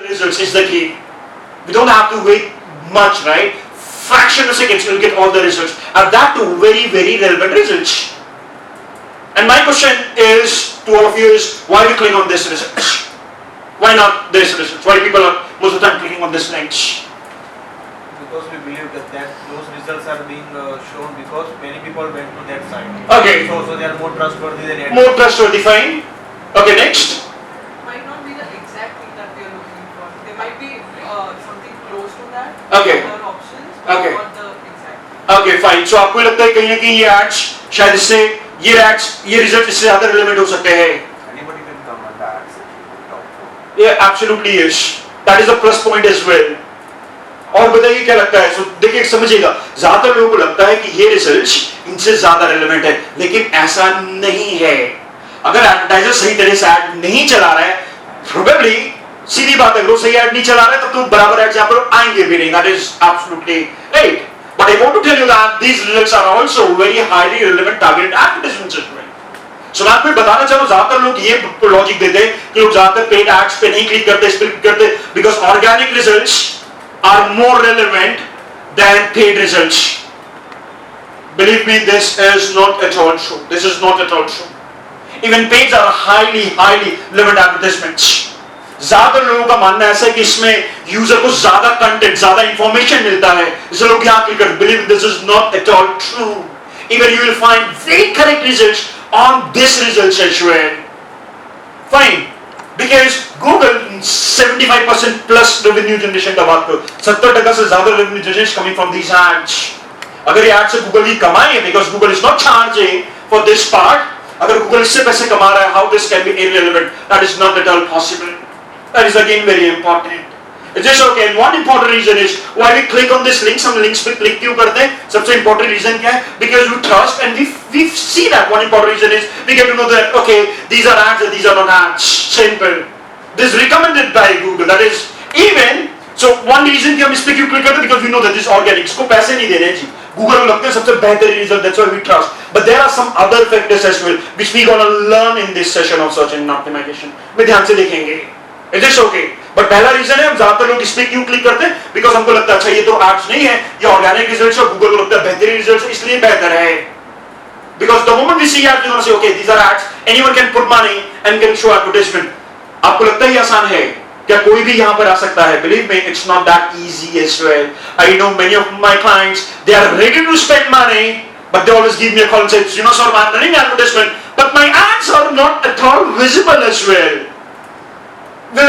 Results is the key. We don't have to wait much, right? Fraction of seconds we'll get all the results, and that too very relevant results. And my question is to all of you is, why do you click on this research? Why not this research? Why people are most of the time clicking on this links? Because we believe that those results are being shown because many people went to that site. Okay. So they are more trustworthy than AdWords. More trustworthy, fine. Okay, next. Might not be the exact thing that we are looking for. There might be something close to that. Okay. Other options, but Okay. not the exact. Okay, fine. So आपको लगता है कहीं ना कहीं ये ads शायद इससे ये result इससे ज़्यादा relevant हो सकते हैं? Anybody can come on the ads and talk to. Yeah, absolutely yes. That is a plus point as well. और बताइए क्या लगता है? So देखिए समझिएगा, ज़्यादातर लोगों को लगता है कि ये रिजल्ट्स इनसे ज़्यादा relevant है, लेकिन ऐसा नहीं है. अगर एडवर्टाइजर सही तरह से ऐड नहीं चला रहा है, probably सीधी बात है, अगर वो सही ऐड नहीं चला रहा है, तब तो बराबर ऐड्स यहाँ पर आएंगे भी नहीं. That is absolutely right. But I want to tell you that these results are also very highly relevant targeted advertisements as well. So मैं आपको बताना चाहूँ, ज़्यादातर लोग ये लॉजिक देते हैं कि लोग ज़्यादातर पेड एड्स पे नहीं क्लिक करते, इस पे क्लिक करते, because organic results are more relevant than paid results. Believe me, this is not at all true. This is not at all true. Even paids are highly relevant advertisements. ज़्यादातर लोगों का मानना ऐसा है कि इसमें यूजर को ज़्यादा कंटेंट, ज़्यादा इंफॉर्मेशन मिलता है, इसलिए लोग यहाँ क्लिक करते. Believe this is not at all true. Even you will find very correct results on this results as well. Fine. Because Google 75% plus revenue generation का बात करो, 70% से ज़्यादा revenue generation coming from these ads. अगर ये ads से Google ही कमाए, because Google is not charging for this part, अगर Google इससे पैसे कमा रहा है, how this can be irrelevant? That is not at all possible. That is again very important. Is this okay? And one important reason is why we click on this links. हम links पे click क्यों करते हैं? सबसे important reason क्या है? Because we trust and we see that. One important reason is we get to know that okay, these are ads and these are not ads. Simple. This is recommended by Google. That is even. So one reason कि हम इस पे क्यों click करते हैं? Because we know that this is organic. इसको पैसे नहीं देने जी. Google को लगता है सबसे बेहतरीन result. That's why we trust. But there are some other factors as well, which we gonna learn in this session of search engine optimization. में ध्यान से देखेंगे. Is this okay? But पहला रीजन है हम ज्यादातर लोग इस पे क्यों क्लिक करते हैं? Because हमको लगता है अच्छा ये तो एड्स नहीं है, ये ऑर्गेनिक रिजल्ट्स है, गूगल को लगता है बेहतरीन रिजल्ट्स है, इसलिए बेहतर है. Because the moment we see ads, we're gonna say okay, these are ads. Anyone can put money and can show advertisement. आपको लगता है ये आसान है? क्या कोई भी यहाँ पर आ सकता है? Believe me, it's not that easy as well. I know many of my clients, they are ready to spend money, but they always give me a call and say, you know sir, I'm running advertisement, but my ads are not at all visible as well. I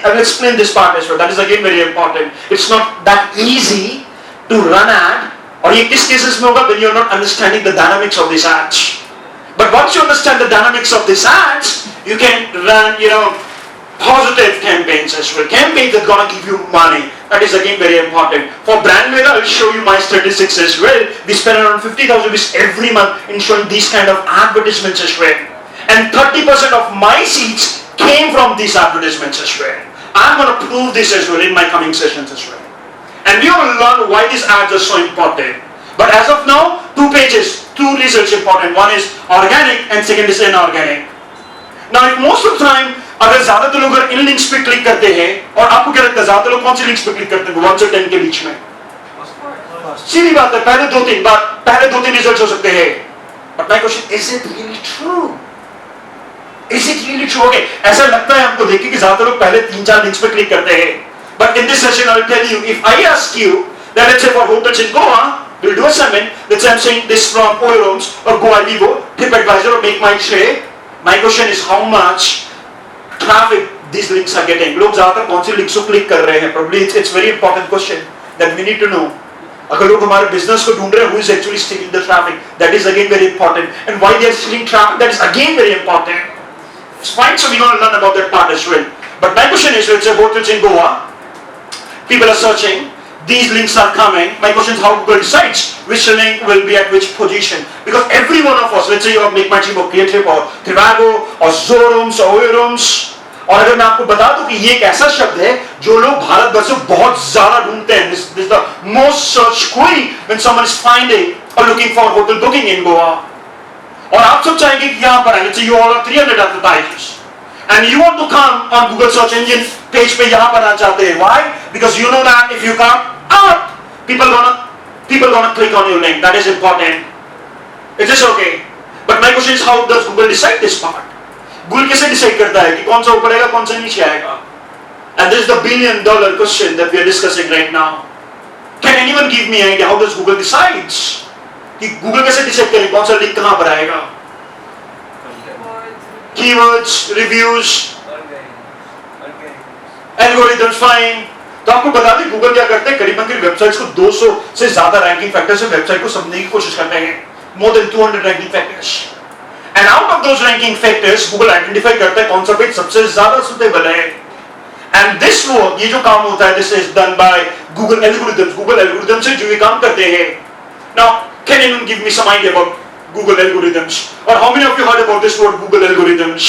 will explain this part as well. That is again very important. It's not that easy to run ad. और ये किस cases में होगा? When you are not understanding the dynamics of these ads. But once you understand the dynamics of these ads, you can run, positive campaigns as well. Campaigns that gonna give you money. That is again very important. For BrandVeda, I'll show you my statistics as well. We spend around 50,000 rupees every month in showing these kind of advertisements as well. And 30% of my seats came from these advertisements as well. I'm going to prove this as well in my coming sessions as well. And we will learn why these ads are so important. But as of now, two results important. One is organic and second is inorganic. Now, if most of the time, अगर ज़्यादातर लोग इन links पे click करते हैं, और आपको क्या लगता है ज़्यादातर लोग कौन सी लिंक्स पे क्लिक करते हैं 1 से 10 के बीच में? सीधी बात है, पहले दो तीन रिजल्ट्स हो सकते हैं. But my question, is it really true? Is it really true? Okay, ऐसा लगता है हमको देखिए कि ज़्यादातर लोग पहले 3-4 लिंक्स पे क्लिक करते हैं. But in this session, I will tell you, if I ask you that let's say for hotels in Goa, we'll do a segment. Let's say I'm saying this from Oirums or Goa Vivo, TripAdvisor or Make My Trade. My question is how much traffic these links are getting. लोग ज़्यादातर कौन सी links को click कर रहे हैं? Probably it's very important question that we need to know. अगर लोग हमारे बिजनेस को ढूंढ रहे हैं, who is actually stealing the traffic? That is again very important. And why they are stealing traffic? That is again very important. It's fine, so we're going to learn about that part as well. But my question is, let's say hotels in Goa, people are searching, these links are coming. My question is how Google decides which link will be at which position. Because every one of us, let's say you have Make My Trip or Creative or Trivago or Zorums or Oirums, और अगर मैं आपको बता दूं कि ये एक ऐसा शब्द है जो लोग भारत भर से बहुत ज्यादा ढूंढते हैं. This is the most searched query when someone is finding or looking for hotel booking in Goa. और आप सब चाहेंगे कि यहाँ पर let's say you all are 300 advertisers and you want to come on Google search engine page पे यहाँ पर आना चाहते हैं. Why? Because you know that if you come up, people gonna click on your link. That is important. Is this okay? But my question is, how does Google decide this part? Google कैसे decide करता है कि कौन सा ऊपर आएगा, कौन सा नीचे आएगा? And this is the $1 billion question that we are discussing right now. Can anyone give me an idea how does Google decides? कि Google कैसे decide करे कौन सा लिंक कहाँ पर आएगा? Keywords, reviews, algorithms, fine. तो आपको बता दें गूगल क्या करते हैं, करीबन करीब वेबसाइट्स को 200 से ज्यादा रैंकिंग फैक्टर्स से वेबसाइट को समझने की कोशिश करते हैं. More than 200 ranking factors. And out of those ranking factors, Google identify करता है कौन सा पेज सबसे ज्यादा suitable है. And this work, ये जो काम होता है, this is done by Google algorithms. Google algorithms से जो ये काम करते हैं. Now, can anyone give me some idea about Google algorithms? Or how many of you heard about this word Google algorithms?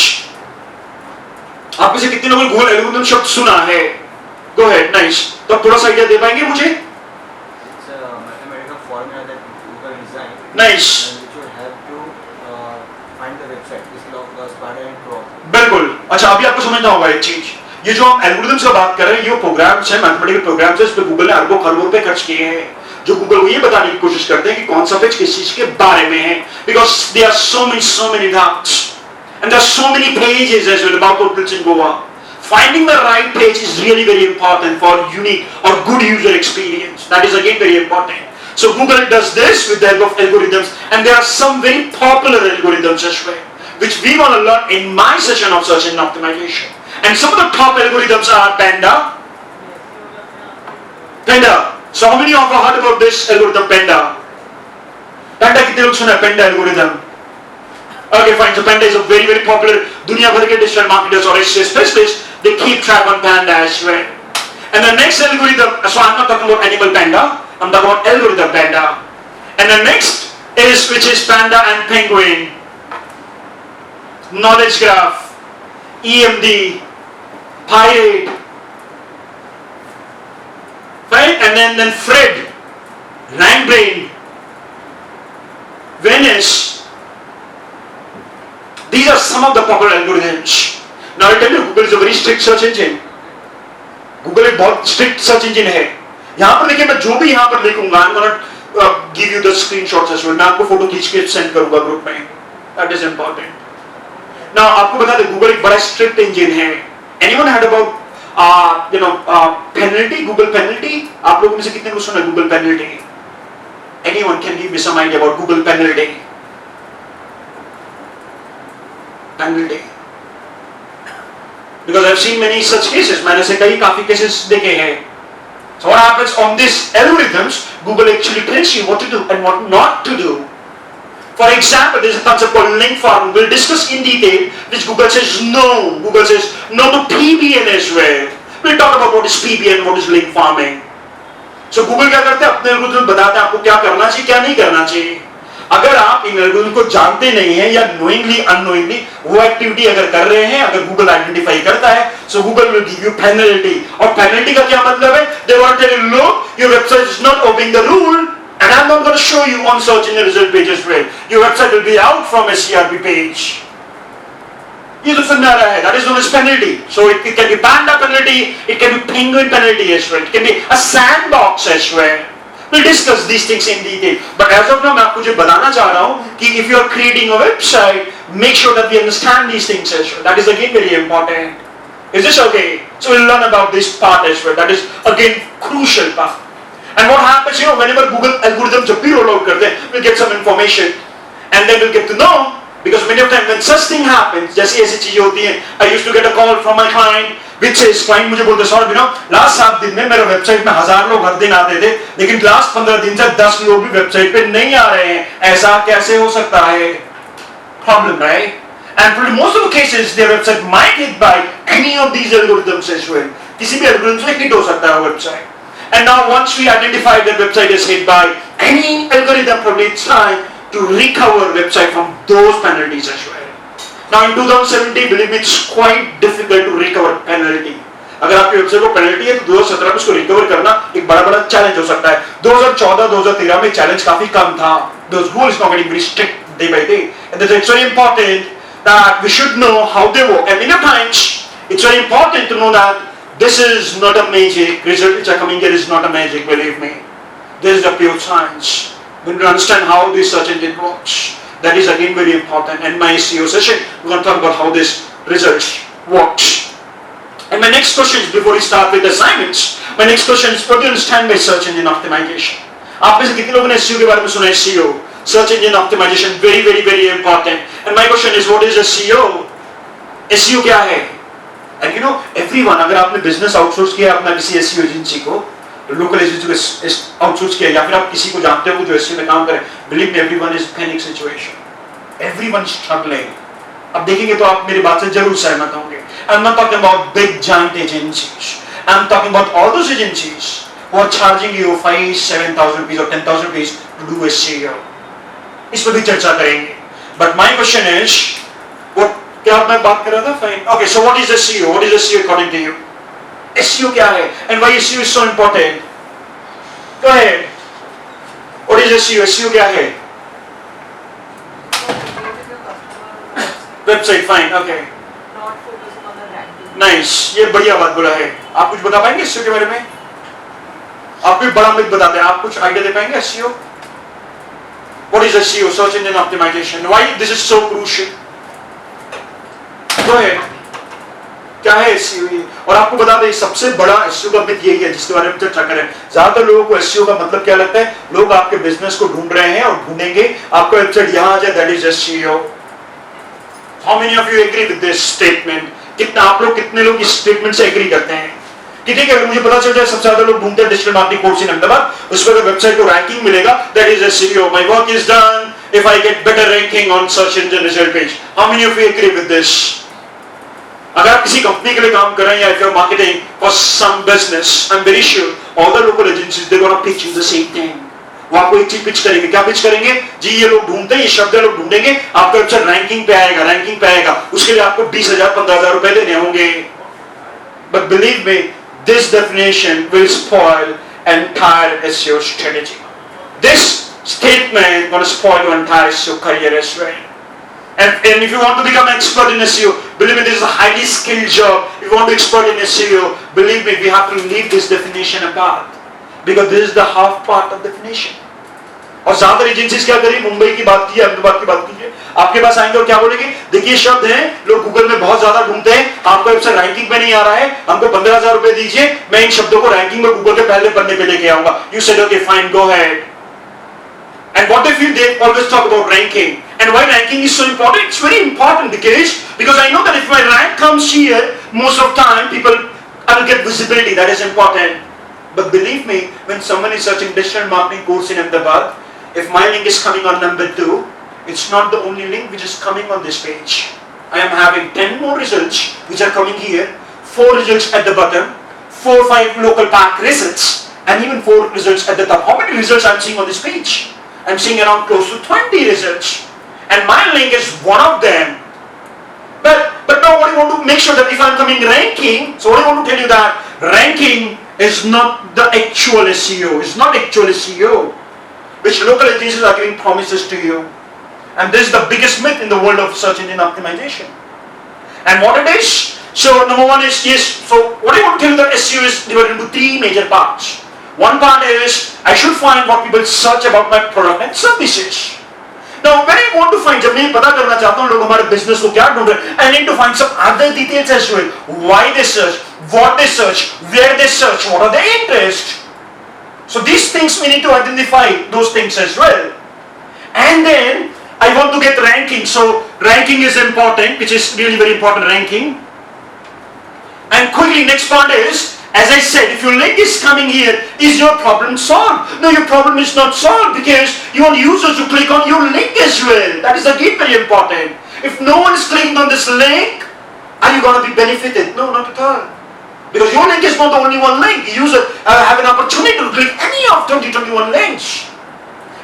आप में से कितने लोगों ने Google algorithm शब्द सुना है? Go ahead, nice. तो आप थोड़ा सा आइडिया दे पाएंगे मुझे? It's a mathematical formula that Google designed. Nice. And which will help to find the website. This is of the spider and claw. बिल्कुल. अच्छा, अभी आपको समझना होगा एक चीज. ये जो हम एल्गोरिथम्स का बात कर रहे हैं, ये प्रोग्राम्स हैं, मैथमेटिकल प्रोग्राम्स हैं, इस पे गूगल ने अरबों खरबों रुपए खर्च किए हैं, जो गूगल को ये बताने की कोशिश करते हैं कि कौन सा पेज किस चीज के बारे में है. Because there are so many doubts, and there are so many pages as well about hotels in Goa. Finding the right page is really very important for unique or good user experience. That is again very important. So Google does this with the help of algorithms, and there are some very popular algorithms as well, which we want to learn in my session of search engine optimization. And some of the top algorithms are Panda. So how many of you heard about this algorithm Panda? Panda कितने लोग सुना है Panda algorithm? Okay, fine. So Panda is a very popular. दुनिया भर के digital marketers और SEO specialists, they keep track on Panda as well. And the next algorithm, so I'm not talking about animal panda, I'm talking about algorithm Panda. And the next is, which is Panda and Penguin, knowledge graph, EMD, Pirate, right? And then Fred, RankBrain, Venice. These are some of the popular algorithms. Now I tell you, Google is a very strict search engine. Google एक बहुत strict search engine है. यहाँ पर देखिए, मैं जो भी यहाँ पर लिखूंगा, I'm gonna give you the screenshots as well. मैं आपको फोटो खींच के send करूँगा ग्रुप में. That is important. Now आपको बता दें, Google एक बड़ा strict engine है. Anyone heard about penalty? Google penalty? आप लोगों में से कितने को सुना Google penalty? Anyone can give me some idea about Google penalty? Penalty. Because I've seen many such cases. मैंने से कई काफी cases देखे हैं. So what happens on these algorithms? Google actually tells you what to do and what not to do. For example, there is a concept called link farming. We'll discuss in detail, which Google says no. Google says no to PBN as well. We'll talk about what is PBN, what is link farming. So Google क्या करते हैं, अपने algorithm बताते हैं आपको क्या करना चाहिए, क्या नहीं करना चाहिए. अगर आप इन एल्गोरिथम को जानते नहीं हैं या knowingly unknowingly वो एक्टिविटी अगर कर रहे हैं, अगर गूगल आइडेंटिफाई करता है, so Google will give you penalty. और penalty का क्या मतलब है? They want to tell you, look, your website is not obeying the rule, and I'm not going to show you on search engine result page as well. Your website will be out from a CRP page. ये तो समझ आ रहा है. That is known as penalty. So it can be panda penalty, it can be penguin penalty as well, it can be a sandbox as well. We'll discuss these things in detail. But as of now, मैं आपको जो बताना चाह रहा हूँ कि if you are creating a website, make sure that we understand these things as well. That is again very important. Is this okay? So we'll learn about this part as well. That is again crucial part. And what happens, whenever Google algorithm जब भी roll out करते हैं, we'll get some information, and then we'll get to know, because many of times when such thing happens, जैसी ऐसी चीजें होती हैं, I used to get a call from my client, which says, client मुझे बोलते sir, last 7 दिन में मेरे वेबसाइट में 1000 लोग हर दिन आते थे, लेकिन लास्ट 15 दिन से 10 लोग भी वेबसाइट पे नहीं आ रहे हैं. ऐसा कैसे हो सकता है? Problem, right? And for most of the cases, their website might hit by any of these algorithms as well. किसी भी algorithm से hit हो सकता है website. And now once we identify that website is hit by any algorithm, probably it's time to recover website from those penalties as well. Now in 2017, believe me, it's quite difficult to recover penalty. अगर आपकी website को penalty है तो 2017 में उसको recover करना एक बड़ा चैलेंज हो सकता है. 2014-2013 में चैलेंज काफी कम था. Google is now getting very strict day by day, and that's very important that we should know how they work. And many times, it's very important to know that this is not a magic. Result which are coming here is not a magic, believe me. This is a pure science. We need to understand how this search engine works. That is again very important. And my SEO session, we're going to talk about how this result works. And my next question is, before we start with assignments, my next question is, what do you understand by search engine optimization? आप में से कितने लोगों ने SEO के बारे में सुना है? SEO, search engine optimization, very very very important. And my question is, what is SEO? SEO क्या है? And you know, everyone, अगर आपने business outsource किया अपना किसी SEO एजेंसी को, लोकल एजेंसी को आउटसोर्स किया, या फिर आप किसी को जानते हो जो SEO में काम करे, believe me, everyone is panic situation, everyone struggling. अब देखेंगे तो आप मेरी बात से जरूर सहमत होंगे. I'm not talking about big giant agencies. I'm talking about all those agencies who are charging you 5,000-7,000 rupees or 10,000 rupees to do SEO. इस पर भी चर्चा करेंगे. But my question is, what क्या मैं बात कर रहा था? Fine. Okay, so what is SEO? What is SEO according to you? SEO क्या है? And why SEO is so important? Go ahead. What is SEO? SEO क्या है? Website, fine, okay. Not focusing on the ranking. Nice. ये बढ़िया बात बोला है. आप कुछ बता पाएंगे SEO के बारे में? आप भी बड़ा मिथ बताते हैं. आप कुछ आइडिया दे पाएंगे SEO? What is SEO? Search engine optimization. Why this is so crucial? Go ahead. क्या है SEO? और आपको बता दें, सबसे बड़ा SEO का मिथ यही है जिसके बारे में चर्चा करें. ज्यादातर लोगों को SEO का मतलब क्या लगता है? लोग आपके बिजनेस को ढूंढ रहे हैं और ढूंढेंगे आपका वेबसाइट यहाँ आ जाए, that is SEO. How many of you agree with this statement? कितने लोग इस स्टेटमेंट से एग्री करते हैं कि ठीक है, अगर मुझे पता चल जाए सबसे ज्यादा लोग ढूंढते हैं digital marketing course in Ahmedabad, उस पर वेबसाइट को रैंकिंग मिलेगा, that is SEO. My work is done if I get better ranking on search engine result page. How many of you agree with this? अगर आप किसी कंपनी के लिए काम कर रहे हैं या if you're marketing for some business, I'm very sure all the local agencies they're gonna pitch you the same thing. वो आपको एक चीज पिच करेंगे. क्या पिच करेंगे? जी ये लोग ढूंढते हैं, ये शब्द लोग ढूंढेंगे, आपका वेबसाइट रैंकिंग पे आएगा, उसके लिए आपको 20,000-15,000 रुपए देने होंगे. But believe me, this definition will spoil entire SEO strategy. This statement gonna spoil your entire SEO career as well. And if you want to become an expert in SEO, believe me, this is a highly skilled job. If you want to be expert in SEO, believe me, we have to leave this definition apart. Because this is the half part of definition. और ज्यादातर agencies क्या करें? मुंबई की बात कीजिए, अहमदाबाद की बात कीजिए, आपके पास आएंगे और क्या बोलेंगे? देखिए शब्द हैं, लोग गूगल में बहुत ज्यादा ढूंढते हैं, आपका वेबसाइट रैंकिंग पे नहीं आ रहा है, हमको 15,000 रुपए दीजिए, मैं इन शब्दों को रैंकिंग में गूगल के पहले पन्ने पे लेके आऊंगा. You said okay, fine, go ahead. And what if they always talk about ranking? And why ranking is so important? It's very important because I know that if my rank comes here, most of the time people will get visibility. That is important. But believe me, when someone is searching digital marketing course in Ahmedabad, if my link is coming on number 2, it's not the only link which is coming on this page. I am having 10 more results which are coming here, 4 results at the bottom, 4-5 local pack results, and even 4 results at the top. How many results I'm seeing on this page? I'm seeing around close to 20 results. And my link is one of them. But now what do you want to make sure that if I'm coming ranking, so what I want to tell you that ranking is not the actual SEO. It's not actual SEO, which local agencies are giving promises to you. And this is the biggest myth in the world of search engine optimization. And what it is? So number one is, yes, so what I want to tell you that SEO is divided into 3 major parts. One part is, I should find what people search about my product and services. Now when I want to find, जब मैं पता करना चाहता हूँ लोग हमारे business को क्या ढूंढ रहे हैं, I need to find some other details as well. Why they search, what they search, where they search, what are their interests. So these things we need to identify those things as well. And then I want to get ranking. So ranking is important, which is really very important, ranking. And quickly, next part is, as I said, if your link is coming here, is your problem solved? No, your problem is not solved because you want users to click on your link as well. That is again very important. If no one is clicking on this link, are you going to be benefited? No, not at all. Because your link is not the only one link. Users have an opportunity to click any of 20-21 links.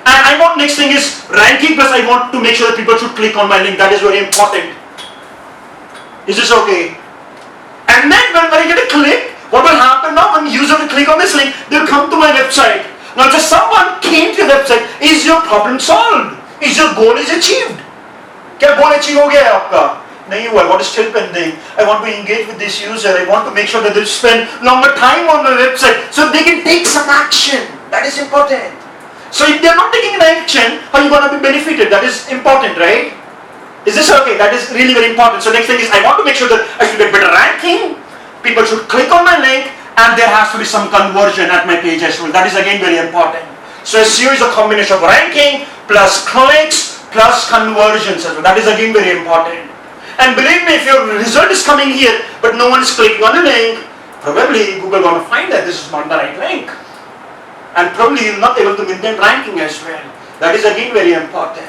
And I want, next thing is ranking, plus I want to make sure that people should click on my link. That is very important. Is this okay? And then when I get a click, what will happen now? When user will click on this link, they'll come to my website. Now if someone came to your website, is your problem solved? Is your goal is achieved? क्या goal achieve हो गया है आपका? नहीं हुआ. What is still pending? I want to engage with this user. I want to make sure that they spend longer time on the website so they can take some action. That is important. So if they are not taking an action, how are you going to be benefited? That is important, right? Is this okay? That is really very important. So next thing is I want to make sure that I should get better ranking. People should click on my link and there has to be some conversion at my page as well. That is again very important. So SEO is a combination of ranking plus clicks plus conversions as well. That is again very important. And believe me, if your result is coming here but no one is clicking on the link, probably Google going to find that this is not the right link. And probably you're not able to maintain ranking as well. That is again very important.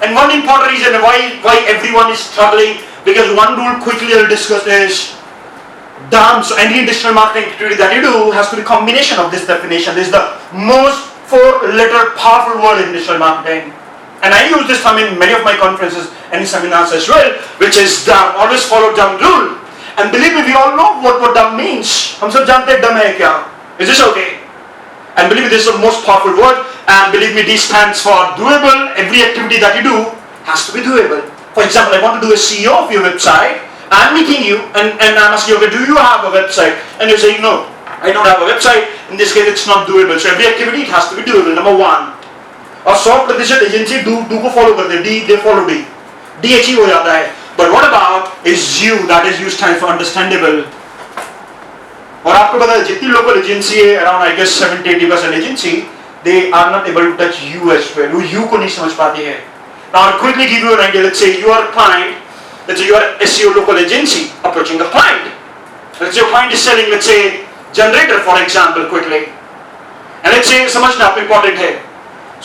And one important reason why everyone is struggling, because one rule quickly I'll discuss is DAM. So any digital marketing activity that you do has to be a combination of this definition. This is the most 4-letter powerful word in digital marketing. And I use this term in many of my conferences and seminars as well, which is DAM. Always follow DAM rule. And believe me, we all know what DAM means. हम सब जानते हैं DAM है क्या? Is this okay? And believe me, this is the most powerful word. And believe me, D stands for doable. Every activity that you do has to be doable. For example, I want to do a CEO of your website. I'm meeting you and I'm asking you, okay, do you have a website? And you say, no, I don't have a website. In this case, it's not doable. So every activity it has to be doable. Number one. और 100% agency do को follow करते हैं, the they follow the achieve हो जाता है. But what about is U? That is U stand for understandable. और आपको पता है जितनी लोकल एजेंसी है, around I guess 70-80% agency, they are not able to touch U as well. वो यू को नहीं समझ पाती है. Now I quickly give you an idea. Let's say you are client, let's say you are SEO local agency approaching a client. Let's say your client is selling, let's say generator for example quickly. And let's say समझना आप important है.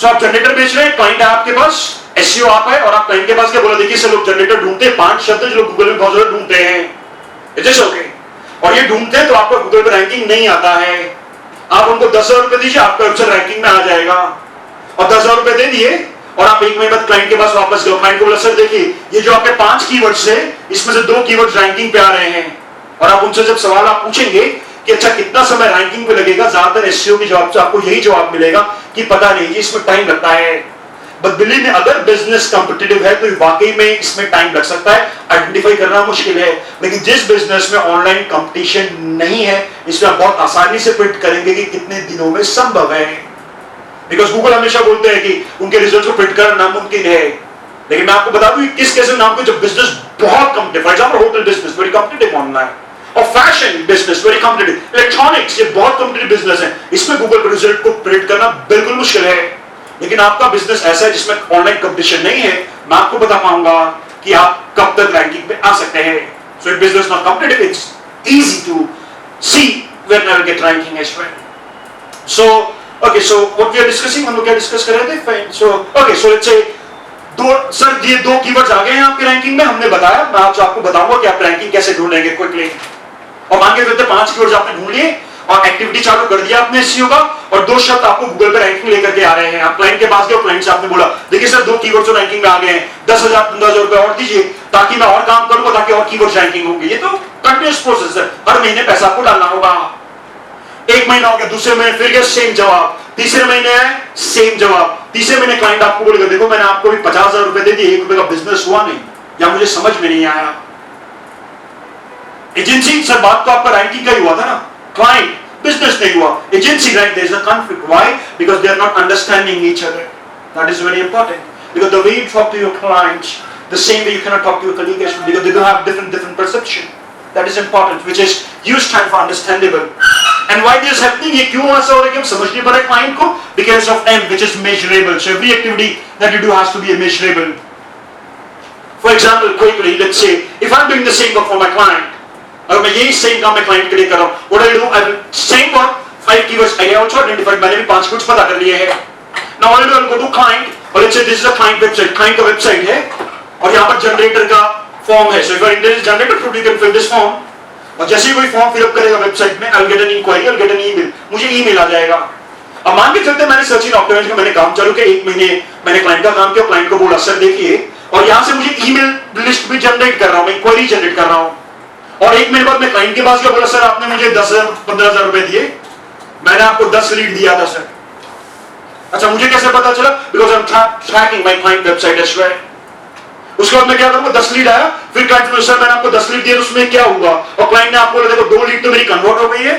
So आप generator बेच रहे हैं, client है आपके पास, SEO आप है और आप क्लाइंट के पास क्या बोला, देखिए से लोग जनरेटर ढूंढते हैं, 5 शब्द जो लोग गूगल में बहुत ज्यादा ढूंढते हैं. Is this okay? और ये ढूंढते हैं तो आपका गूगल पे रैंकिंग नहीं आता है. आप उनको 10,000 रुपए दीजिए, आपका वेबसाइट रैंकिंग में आ जाएगा. और 10,000 रुपए दे दिए और आप 1 महीने बाद क्लाइंट के पास वापस गए. क्लाइंट को बोला, सर देखिए ये जो आपके 5 कीवर्ड्स है, इसमें से 2 कीवर्ड्स रैंकिंग पे आ रहे हैं. और आप उनसे जब सवाल आप पूछेंगे कि अच्छा कितना समय रैंकिंग पे लगेगा, ज्यादातर SEO के जवाब से आपको यही जवाब मिलेगा कि पता नहीं जी, इसमें टाइम लगता है. बट बिलीव मी, अगर बिजनेस कॉम्पिटिटिव है तो वाकई में इसमें टाइम लग सकता है, आइडेंटिफाई करना मुश्किल है. लेकिन जिस बिजनेस में ऑनलाइन कंपटीशन नहीं है, इसमें आप बहुत आसानी से प्रिडिक्ट करेंगे कि कितने दिनों में संभव है. बिकॉज गूगल हमेशा बोलते हैं कि उनके रिजल्ट को प्रिडिक्ट करना नामुमकिन है. लेकिन मैं आपको बता दूं किस कैसे नाम को जब बिजनेस बहुत competitive, for example hotel business very competitive online, और fashion business very competitive, electronics ये बहुत कॉम्पिटिटिव बिजनेस है, इसमें गूगल के रिजल्ट को प्रिडिक्ट करना बिल्कुल मुश्किल है. लेकिन आपका बिजनेस ऐसा है जिसमें ऑनलाइन कंपटीशन नहीं है, मैं आपको बता पाऊंगा कि आप कब तक रैंकिंग पे आ सकते हैं. So if business not competitive, it's easy to see where I will get ranking as well. So okay, so what we are discussing, हम लोग क्या डिस्कस कर रहे थे? Fine. So okay, so let's say sir ये 2 keywords आ गए हैं आपकी रैंकिंग में, हमने बताया. मैं आपको बताऊंगा कि आप रैंकिंग कैसे ढूंढेंगे क्विकली. और मान के चलते 5 कीवर्ड्स आपने ढूंढ लिए और एक्टिविटी चालू कर दिया आपने SEO का, और 2 शब्द आपको गूगल पे रैंकिंग लेकर के आ रहे हैं. आप क्लाइंट के पास गए और क्लाइंट से आपने बोला, देखिए सर 2 कीवर्ड्स तो रैंकिंग में आ गए हैं, 10,000-15,000 रुपए और दीजिए ताकि मैं और काम करूंगा, ताकि और कीवर्ड्स रैंकिंग होंगे. ये तो कंटिन्यूअस प्रोसेस है, हर महीने पैसा आपको डालना होगा. 1 महीना हो गया, दूसरे महीने फिर गया सेम जवाब, तीसरे महीने है सेम जवाब, तीसरे महीने क्लाइंट आपको बोलेगा, देखो मैंने आपको भी 50,000 रुपए दे दिए, 1 रुपए का बिजनेस हुआ नहीं, या मुझे समझ में नहीं आया. एजेंसी सर बात तो आपका रैंकिंग का ही हुआ था ना, क्लाइंट बिजनेस नहीं हुआ. Agency right, there is a conflict. Why? Because they are not understanding each other. That is very important, because the way you talk to your clients, the same way you can not talk to your colleague as well, because they do have different perception. That is important, which is you stand for understandable. And why this is happening? ये क्यों ऐसा हो रहा है कि हम समझ नहीं पा रहे क्लाइंट को? Because of M, which is measurable. So every activity that you do has to be measurable. For example, quickly, let's say if I'm doing the same work for my client, अगर मैं यही same काम मैं client के लिए कर रहा हूँ, what I do? I will same work, 5 keywords. I also identified, मैंने भी 5 keywords पता कर लिए हैं. Now what I do? I will go to client, और let's say this is a client website. Client का website है, और यहाँ पर generator का फॉर्म है. So if I enter this generator, you can fill this form. और जैसे ही कोई फॉर्म फिल अप करेगा वेबसाइट में, I will get an inquiry, I will get an email. मुझे ईमेल आ जाएगा. अब मान के चलते मैंने सर्च इन ऑप्टिमाइजेशन का मैंने काम चालू किया, 1 महीने मैंने क्लाइंट का काम किया, क्लाइंट को बोला सर देखिए, और यहाँ से मुझे ईमेल लिस्ट भी जनरेट कर रहा हूँ, मैं इंक्वायरी जनरेट कर रहा हूँ. और 1 महीने बाद मैं क्लाइंट के पास गया, बोला सर आपने मुझे 10,000-15,000 रुपए दिए, मैंने आपको 10 लीड दिया था सर. अच्छा मुझे कैसे पता चला? Because I am tracking my client website as well. उसके बाद मैं क्या करूंगा, 10 लीड आया, फिर क्लाइंट ने सर मैंने आपको 10 लीड दिया, तो उसमें क्या हुआ, और क्लाइंट ने आपको देखो 2 लीड तो मेरी कन्वर्ट हो गई है,